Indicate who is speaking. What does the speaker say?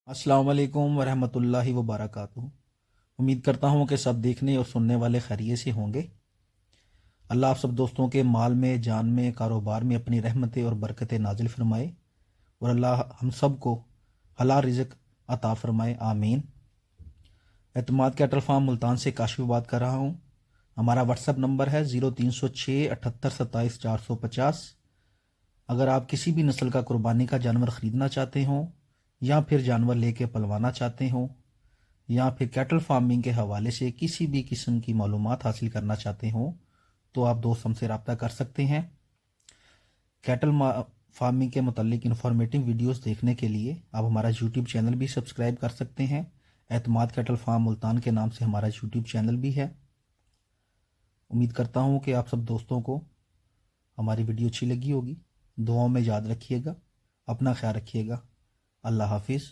Speaker 1: अस्सलाम वालेकुम वरहमतुल्लाहि वबरकातुहू। उम्मीद करता हूँ कि सब देखने और सुनने वाले खैरियत से होंगे। अल्लाह आप सब दोस्तों के माल में, जान में, कारोबार में अपनी रहमतें और बरकतें नाजिल फरमाए और अल्लाह हम सब को हलाल रिज़्क अता फरमाए, आमीन। एतमाद कैटल फार्म मुल्तान से काशिफ बात कर रहा हूँ। हमारा व्हाट्सअप नंबर है 0306 78 27 450। अगर आप किसी भी नस्ल का कुर्बानी का जानवर ख़रीदना चाहते हों या फिर जानवर लेके पलवाना चाहते हों या फिर कैटल फार्मिंग के हवाले से किसी भी किस्म की मालूमात हासिल करना चाहते हों तो आप दोस्त हमसे रब्ता कर सकते हैं। कैटल फार्मिंग के मुतल्लिक इन्फॉर्मेटिव वीडियोस देखने के लिए आप हमारा यूट्यूब चैनल भी सब्सक्राइब कर सकते हैं। एतमाद कैटल फार्म मुल्तान के नाम से हमारा यूट्यूब चैनल भी है। उम्मीद करता हूँ कि आप सब दोस्तों को हमारी वीडियो अच्छी लगी होगी। दुआओं में याद रखिएगा, अपना ख्याल रखिएगा। अल्लाह हाफिज़।